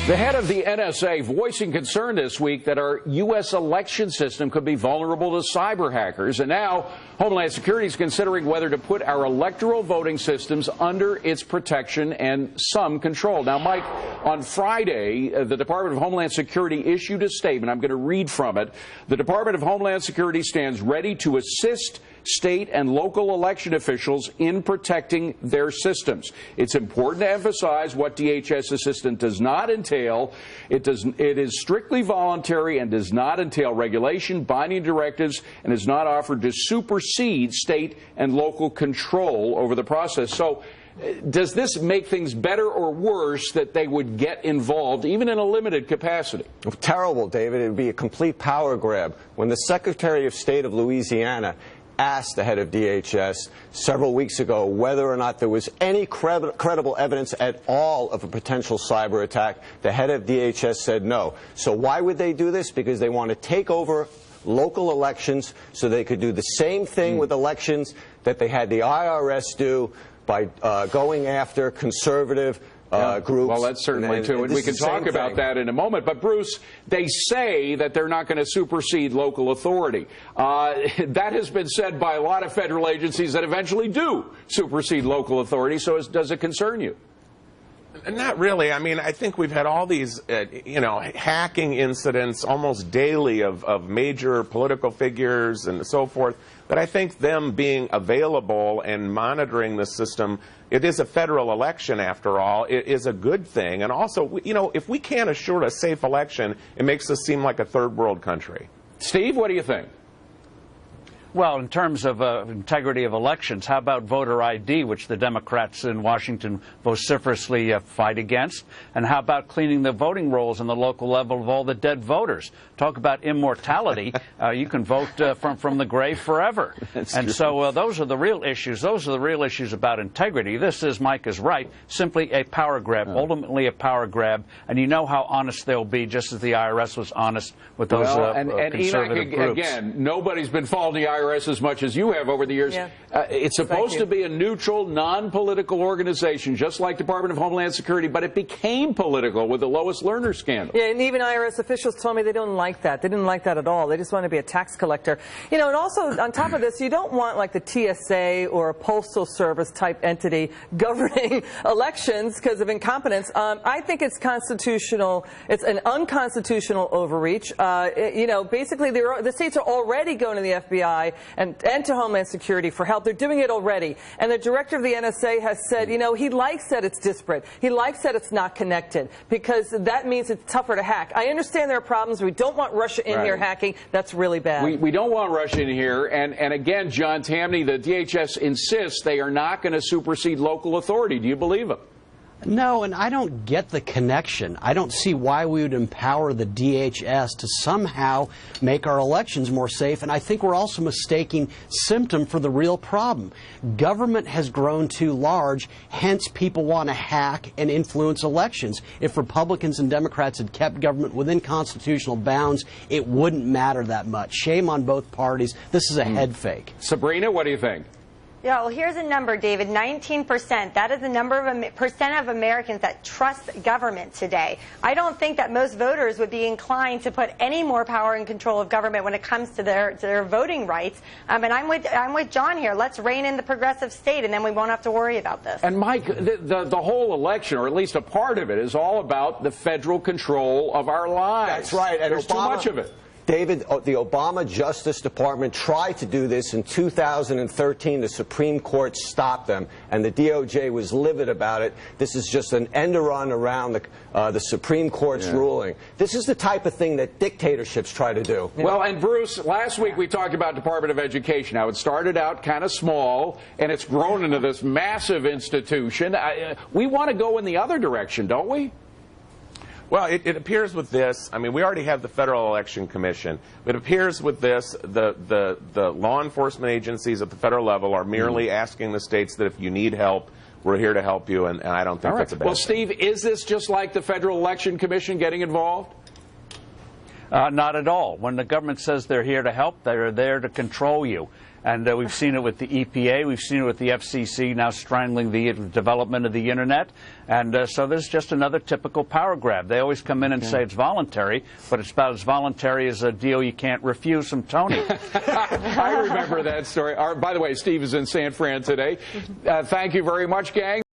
The head of the NSA voicing concern this week that our U.S. election system could be vulnerable to cyber hackers. And now Homeland Security is considering whether to put our electoral voting systems under its protection and some control. Now, Mike, on Friday, the Department of Homeland Security issued a statement. I'm going to read from it. The Department of Homeland Security stands ready to assist state and local election officials in protecting their systems. It's important to emphasize what DHS assistance does not entail. It is strictly voluntary and does not entail regulation, binding directives, and is not offered to supersede state and local control over the process. So does this make things better or worse that they would get involved, even in a limited capacity? Terrible, David. It would be a complete power grab. When the Secretary of State of Louisiana asked the head of DHS several weeks ago whether or not there was any credible evidence at all of a potential cyber attack, the head of DHS said no. So why would they do this? Because they want to take over local elections so they could do the same thing with elections that they had the IRS do by going after conservative groups. Well, that's certainly true, and we can talk about that in a moment. But, Bruce, they say that they're not going to supersede local authority. That has been said by a lot of federal agencies that eventually do supersede local authority. So does it concern you? Not really. I mean, I think we've had all these, hacking incidents almost daily of major political figures and so forth, that I think them being available and monitoring the system, it is a federal election after all, it is a good thing. And also, if we can't assure a safe election, it makes us seem like a third world country. Steve, what do you think? Well, in terms of integrity of elections, how about voter ID, which the Democrats in Washington vociferously fight against? And how about cleaning the voting rolls on the local level of all the dead voters? Talk about immortality. You can vote from the grave forever. And so those are the real issues. Those are the real issues about integrity. This is, Mike is right, simply a power grab, ultimately a power grab. And you know how honest they'll be, just as the IRS was honest with those conservative groups. Again, nobody's been faulting the IRS as much as you have over the years. Yeah. It's supposed to be a neutral, non-political organization, just like Department of Homeland Security, but it became political with the Lois Lerner scandal. Yeah, and even IRS officials told me they don't like that. They didn't like that at all. They just want to be a tax collector. And also, on top of this, you don't want like the TSA or a Postal Service type entity governing elections because of incompetence. I think it's constitutional. It's an unconstitutional overreach. Basically, the states are already going to the FBI and to Homeland Security for help. They're doing it already. And the director of the NSA has said, he likes that it's disparate. He likes that it's not connected because that means it's tougher to hack. I understand there are problems. We don't want Russia in here hacking. That's really bad. We don't want Russia in here. And again, John Tamny, the DHS insists they are not going to supersede local authority. Do you believe them? No, and I don't get the connection. I don't see why we would empower the DHS to somehow make our elections more safe, and I think we're also mistaking symptom for the real problem. Government has grown too large, hence people want to hack and influence elections. If Republicans and Democrats had kept government within constitutional bounds, it wouldn't matter that much. Shame on both parties. This is a head fake. Sabrina, what do you think? Yeah, well, here's a number, David, 19%. That is the number of percent of Americans that trust government today. I don't think that most voters would be inclined to put any more power and control of government when it comes to their voting rights. And I'm with John here. Let's rein in the progressive state, and then we won't have to worry about this. And, Mike, the whole election, or at least a part of it, is all about the federal control of our lives. That's right. And there's too much of it. David, the Obama Justice Department tried to do this in 2013. The Supreme Court stopped them, and the DOJ was livid about it. This is just an end run around the Supreme Court's ruling. This is the type of thing that dictatorships try to do. Well, and Bruce, last week we talked about Department of Education. How it started out kind of small, and it's grown into this massive institution. We want to go in the other direction, don't we? Well, it appears with this, I mean, we already have the Federal Election Commission. It appears with this, the law enforcement agencies at the federal level are merely asking the states that if you need help, we're here to help you, and I don't think that's a bad thing. Well, Steve, is this just like the Federal Election Commission getting involved? Not at all. When the government says they're here to help, they're there to control you. And we've seen it with the EPA. We've seen it with the FCC now strangling the development of the Internet. And so there's just another typical power grab. They always come in and say it's voluntary, but it's about as voluntary as a deal you can't refuse from Tony. I remember that story. By the way, Steve is in San Fran today. Thank you very much, gang.